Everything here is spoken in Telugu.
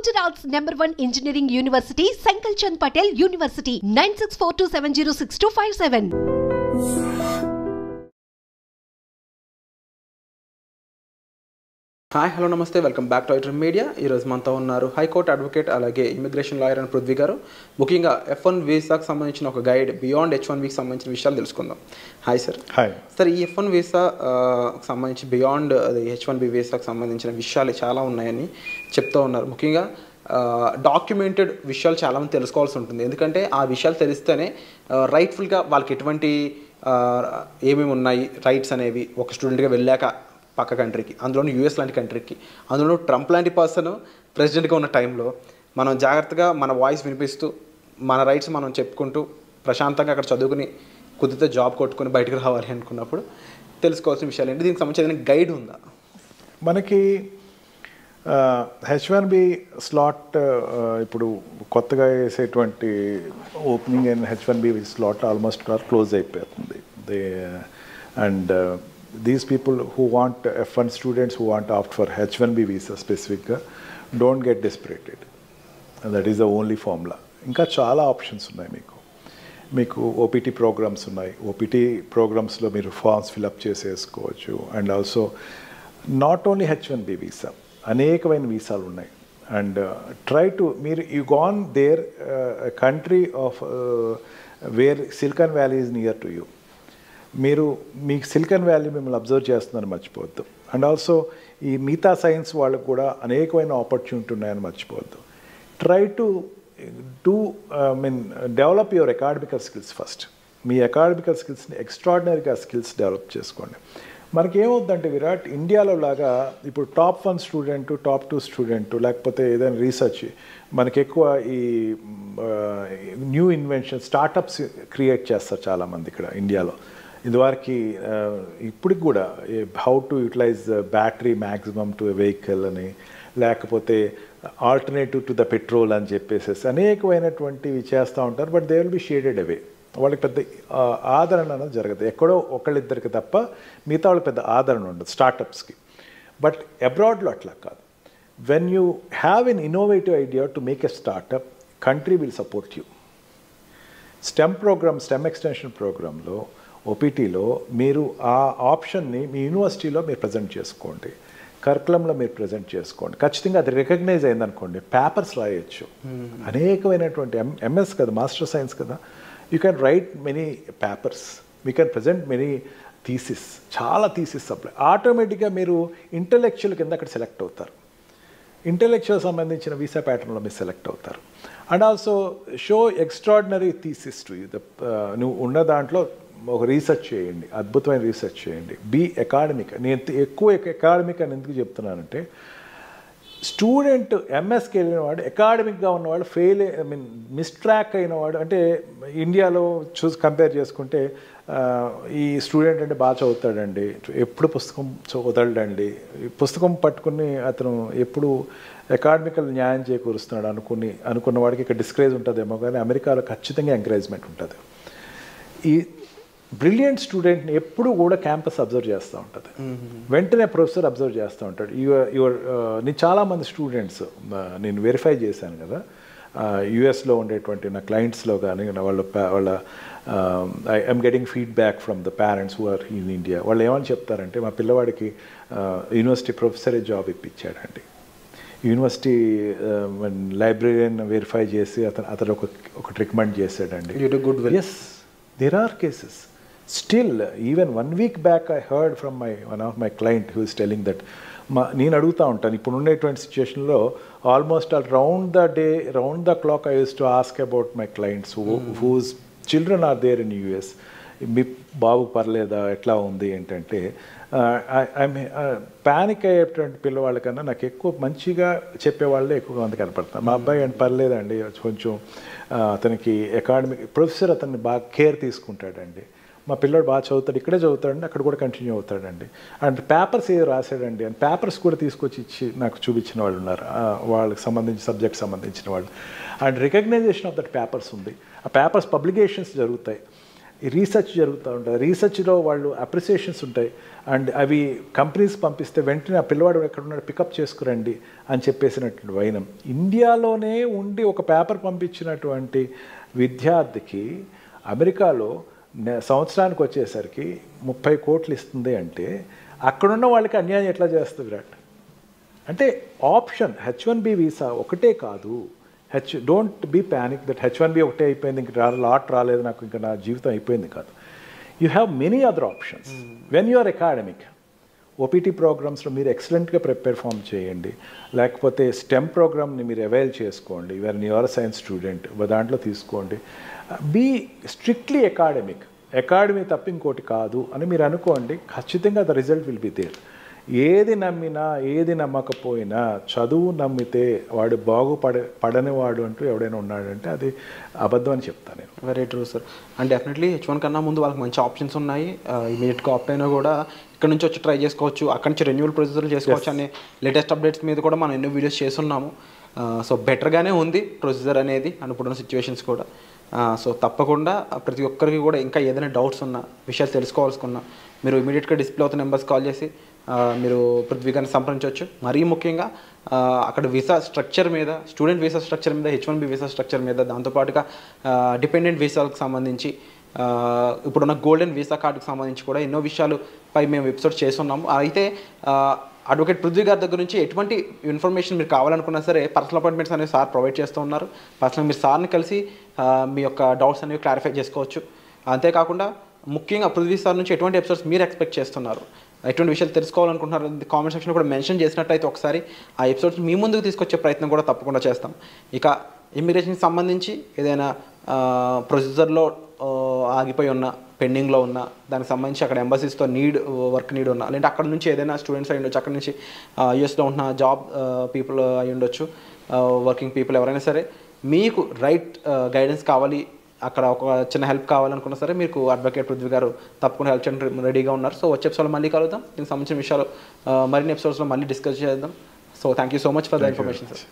Gujarat's #1 engineering university, Sankalchand Patel University, 9642706257. Hi hello namaste welcome back to iDream Media. ఈరోజు మనతో ఉన్నారు హైకోర్టు అడ్వకేట్ అలాగే ఇమిగ్రేషన్ లాయర్ అని పృథ్వీ గారు. ముఖ్యంగా F1 వీసాకు సంబంధించిన ఒక గైడ్ బియాండ్ H1Bకి సంబంధించిన విషయాలు తెలుసుకుందాం. Hi sir. హాయ్ సార్, ఈ F1 వీసా సంబంధించి బియాండ్ H1B వీసాకు సంబంధించిన విషయాలు చాలా ఉన్నాయని చెప్తూ ఉన్నారు. ముఖ్యంగా డాక్యుమెంటెడ్ విషయాలు చాలామంది తెలుసుకోవాల్సి ఉంటుంది. ఎందుకంటే ఆ విషయాలు తెలిస్తేనే రైట్ఫుల్గా వాళ్ళకి ఎటువంటి ఏమేమి ఉన్నాయి రైట్స్ అనేవి ఒక స్టూడెంట్గా వెళ్ళాక పక్క కంట్రీకి, అందులోనూ యూఎస్ లాంటి కంట్రీకి, అందులోనూ ట్రంప్ లాంటి పర్సన్ ప్రెసిడెంట్గా ఉన్న టైంలో మనం జాగ్రత్తగా మన వాయిస్ వినిపిస్తూ మన రైట్స్ మనం చెప్పుకుంటూ ప్రశాంతంగా అక్కడ చదువుకుని కుదిరితే జాబ్ కొట్టుకుని బయటకు రావాలి అనుకున్నప్పుడు తెలుసుకోవాల్సిన విషయాలు ఏంటి? దీనికి సంబంధించిన గైడ్ ఉందా మనకి? H1B స్లాట్ ఇప్పుడు కొత్తగా వేసేటువంటి ఓపెనింగ్ అయిన H1B స్లాట్ ఆల్మోస్ట్ క్లోజ్ అయిపోతుంది. And these people who want F1 students who want to opt for H1B visa specific don't get dispirited. And that is the only formula. ఇంకా చాలా ఆప్షన్స్ ఉన్నాయి మీకు OPT ప్రోగ్రామ్స్ ఉన్నాయి. OPT ప్రోగ్రామ్స్లో మీరు ఫార్మ్స్ ఫిల్అప్ చేసేసుకోవచ్చు. And also not only H1B visa, అనేకమైన వీసాలు ఉన్నాయి. అండ్ ట్రై టు మీరు you gone there country of where Silicon Valley is near to you. మీకు సిలికాన్ వ్యాలీ మిమ్మల్ని అబ్జర్వ్ చేస్తుందని మర్చిపోవద్దు. అండ్ ఆల్సో ఈ మిగతా సైన్స్ వాళ్ళకు కూడా అనేకమైన ఆపర్చునిటీ ఉన్నాయని మర్చిపోవద్దు. Try to develop your academical skills first. మీ అకాడమికల్ స్కిల్స్ని ఎక్స్ట్రాడినరీగా స్కిల్స్ డెవలప్ చేసుకోండి. మనకి ఏమవుతుందంటే విరాట్, ఇండియాలో లాగా ఇప్పుడు టాప్ 1 స్టూడెంట్, టాప్ 2 స్టూడెంట్, లేకపోతే ఏదైనా రీసెర్చ్, మనకి ఎక్కువ ఈ న్యూ ఇన్వెన్షన్ స్టార్టప్స్ క్రియేట్ చేస్తారు చాలామంది ఇక్కడ ఇండియాలో. ఇదివరకు ఇప్పటికి కూడా how to utilise battery maximum to vehicle అని, లేకపోతే ఆల్టర్నేటివ్ టు ద పెట్రోల్ అని చెప్పేసి అనేకమైనటువంటివి చేస్తూ ఉంటారు. But they will be shaded away. వాళ్ళకి పెద్ద ఆదరణ అనేది జరగదు. ఎక్కడో ఒకళ్ళిద్దరికి తప్ప మిగతా వాళ్ళకి పెద్ద ఆదరణ ఉండదు స్టార్టప్స్కి. బట్ అబ్రాడ్లో అట్లా కాదు. When you have an innovative idea to make a startup, country will support you. Stem extension ప్రోగ్రాంలో OPTలో మీరు ఆ ఆప్షన్ని మీ యూనివర్సిటీలో మీరు ప్రజెంట్ చేసుకోండి, కరికులంలో మీరు ప్రజెంట్ చేసుకోండి. ఖచ్చితంగా అది రికగ్నైజ్ అయిందనుకోండి, పేపర్స్ రాయొచ్చు. అనేకమైనటువంటి MS కదా, మాస్టర్ సైన్స్ కదా, you can write many papers, we can present many thesis, చాలా థీసిస్ సప్లై. ఆటోమేటిక్గా మీరు ఇంటలెక్చువల్ కింద అక్కడ సెలెక్ట్ అవుతారు. ఇంటలెక్చువల్ సంబంధించిన వీసా ప్యాటర్న్లో మీరు సెలెక్ట్ అవుతారు. And also show extraordinary thesis to you. నువ్వు ఉన్న దాంట్లో ఒక రీసెర్చ్ చేయండి, అద్భుతమైన రీసెర్చ్ చేయండి. Be academic. నేను ఎక్కువ అకాడమిక్ అని ఎందుకు చెప్తున్నానంటే, స్టూడెంట్ MSకి వెళ్ళినవాడు, అకాడమిక్గా ఉన్నవాడు మిస్ట్రాక్ అయినవాడు, అంటే ఇండియాలో కంపేర్ చేసుకుంటే ఈ స్టూడెంట్ అంటే బాగా చదువుతాడండి, ఎప్పుడు పుస్తకం వదలడండి, పుస్తకం పట్టుకుని అతను ఎప్పుడు అకాడమికల్ న్యాయం చేకూరుస్తున్నాడు అనుకున్న వాడికి ఇక్కడ డిస్కరేజ్ ఉంటుందేమో, కానీ అమెరికాలో ఖచ్చితంగా ఎంకరేజ్మెంట్ ఉంటుంది. ఈ బ్రిలియంట్ స్టూడెంట్ని ఎప్పుడు కూడా క్యాంపస్ అబ్జర్వ్ చేస్తూ ఉంటుంది. వెంటనే ప్రొఫెసర్ అబ్జర్వ్ చేస్తూ ఉంటాడు. నేను చాలామంది స్టూడెంట్స్ నేను వెరిఫై చేశాను కదా, యుఎస్లో ఉండేటువంటి నా క్లయింట్స్లో కానీ వాళ్ళ I'm getting feedback from the parents who are in India. వాళ్ళు ఏమని చెప్తారంటే, మా పిల్లవాడికి యూనివర్సిటీ ప్రొఫెసరే జాబ్ ఇప్పించాడండి. యూనివర్సిటీ లైబ్రరీని వెరిఫై చేసి అతను ఒకటి రికమెండ్ చేశాడండి. Yes, there are cases. Still, even 1 week back I heard from one of my client who is telling that నేను అడుగుతూ ఉంటాను ఇప్పుడు ఉండేటువంటి సిచ్యుయేషన్లో almost round the clock I used to ask about my clients whose children are there in US. మీ బాబు పర్లేదా, ఎట్లా ఉంది ఏంటంటే, ప్యానిక్ అయ్యేటువంటి పిల్లవాళ్ళకన్నా నాకు ఎక్కువ మంచిగా చెప్పేవాళ్ళే ఎక్కువగా మంది కనపడతారు. మా అబ్బాయి అంటే పర్లేదండి, కొంచెం అతనికి అకాడమిక్ ప్రొఫెసర్ అతన్ని బాగా కేర్ తీసుకుంటాడండి, మా పిల్లడు బాగా చదువుతాడు, ఇక్కడే చదువుతాడండి, అక్కడ కూడా కంటిన్యూ అవుతాడండి, అండ్ పేపర్స్ ఏదో రాశాడండి అని పేపర్స్ కూడా తీసుకొచ్చి ఇచ్చి నాకు చూపించిన వాళ్ళు ఉన్నారు. వాళ్ళకి సంబంధించిన సబ్జెక్ట్ సంబంధించిన వాళ్ళు. And recognition of that papers ఉంది. ఆ పేపర్స్ పబ్లికేషన్స్ జరుగుతాయి. రీసెర్చ్ జరుగుతూ ఉంటుంది. రీసెర్చ్లో వాళ్ళు అప్రిసియేషన్స్ ఉంటాయి అండ్ అవి కంపెనీస్ పంపిస్తే వెంటనే ఆ పిల్లవాడు ఎక్కడ ఉన్నాడు పికప్ చేసుకురండి అని చెప్పేసినటువంటి వైనం. ఇండియాలోనే ఉండి ఒక పేపర్ పంపించినటువంటి విద్యార్థికి అమెరికాలో సంవత్సరానికి వచ్చేసరికి 30 కోట్లు ఇస్తుంది అంటే అక్కడున్న వాళ్ళకి అన్యాయం ఎట్లా చేస్తుంది విరాట్? అంటే ఆప్షన్ H1B వీసా ఒకటే కాదు. Don't be panic that H1B ఒకటే అయిపోయింది, ఇంక లాట్ రాలేదు నాకు, ఇంకా నా జీవితం అయిపోయింది కాదు. You have many other options when you are academic. OPT ప్రోగ్రామ్స్లో మీరు ఎక్సలెంట్గా పెర్ఫామ్ చేయండి, లేకపోతే స్టెమ్ ప్రోగ్రామ్ని మీరు అవైల్ చేసుకోండి. యూఆర్ న్యూరో సైన్స్ స్టూడెంట్, దాంట్లో తీసుకోండి. బీ స్ట్రిక్ట్లీ అకాడమిక్, అకాడమీ తప్ప ఇంకోటి కాదు అని మీరు అనుకోండి, ఖచ్చితంగా the result will be there. ఏది నమ్మినా ఏది నమ్మకపోయినా చదువు నమ్మితే వాడు పడని వాడు అంటూ ఎవడైనా ఉన్నాడంటే అది అబద్ధం అని చెప్తాను నేను. Very true sir. And definitely H1 కన్నా ముందు వాళ్ళకి మంచి ఆప్షన్స్ ఉన్నాయి. ఇమీడియట్గా ఆప్ అయినా కూడా ఇక్కడ నుంచి వచ్చి ట్రై చేసుకోవచ్చు, అక్కడి నుంచి రెన్యూవల్ ప్రొసీజర్లు చేసుకోవచ్చు అనే లేటెస్ట్ అప్డేట్స్ మీద కూడా మనం ఎన్నో వీడియోస్ చేస్తున్నాము. సో బెటర్గానే ఉంది ప్రొసీజర్ అనేది అనుకుంటున్న సిచ్యువేషన్స్ కూడా. సో తప్పకుండా ప్రతి ఒక్కరికి కూడా ఇంకా ఏదైనా డౌట్స్ ఉన్నా, విషయాలు తెలుసుకోవాల్సుకున్నా మీరు ఇమీడియట్గా డిస్ప్లే అవుతున్న నెంబర్స్ కాల్ చేసి మీరు పృథ్వీ గారిని సంప్రదించవచ్చు. మరీ ముఖ్యంగా అక్కడ వీసా స్ట్రక్చర్ మీద, స్టూడెంట్ వీసా స్ట్రక్చర్ మీద, H1B వీసా స్ట్రక్చర్ మీద, దాంతోపాటుగా డిపెండెంట్ వీసాలకు సంబంధించి ఇప్పుడున్న గోల్డెన్ వీసా కార్డుకు సంబంధించి కూడా ఎన్నో విషయాలపై మేము ఎపిసోడ్ చేస్తున్నాము. అయితే అడ్వకేట్ పృథ్వీ గారి దగ్గర నుంచి ఎటువంటి ఇన్ఫర్మేషన్ మీరు కావాలనుకున్నా సరే పర్సనల్ అపాయింట్మెంట్స్ అనేవి సార్ ప్రొవైడ్ చేస్తూ ఉన్నారు. పర్సనల్ మీరు సార్ని కలిసి మీ యొక్క డౌట్స్ అనేవి క్లారిఫై చేసుకోవచ్చు. అంతేకాకుండా ముఖ్యంగా పృథ్వీ సార్ నుంచి ఎటువంటి ఎపిసోడ్స్ మీరు ఎక్స్పెక్ట్ చేస్తున్నారు, ఎటువంటి విషయాలు తెలుసుకోవాలనుకుంటున్నారు కామెంట్ సెక్షన్లో కూడా మెన్షన్ చేసినట్టయితే ఒకసారి ఆ ఎపిసోడ్స్ మీ ముందుకు తీసుకొచ్చే ప్రయత్నం కూడా తప్పకుండా చేస్తాం. ఇక ఇమ్మిగ్రేషన్కి సంబంధించి ఏదైనా ప్రొసీజర్లో ఆగిపోయి ఉన్న, పెండింగ్లో ఉన్న, దానికి సంబంధించి అక్కడ ఎంబసీస్తో వర్క్ నీడ్ ఉన్నా, లేదంటే అక్కడ నుంచి ఏదైనా స్టూడెంట్స్ అయి ఉండొచ్చు, అక్కడ నుంచి యూఎస్లో ఉన్న జాబ్ పీపుల్ అయి ఉండొచ్చు, వర్కింగ్ పీపుల్ ఎవరైనా సరే మీకు రైట్ గైడెన్స్ కావాలి, అక్కడ ఒక చిన్న హెల్ప్ కావాలనుకున్నా సరే మీకు అడ్వకేట్ పృథ్వీ గారు తప్పకుండా హెల్ప్ చేయడానికి రెడీగా ఉన్నారు. సో వచ్చే ఎపిసోడ్లో మళ్ళీ కలుద్దాం. దీనికి సంబంధించిన విషయాలు మరిన్ని ఎపిసోడ్స్లో మళ్ళీ డిస్కస్ చేద్దాం. So thank you so much for the information sir.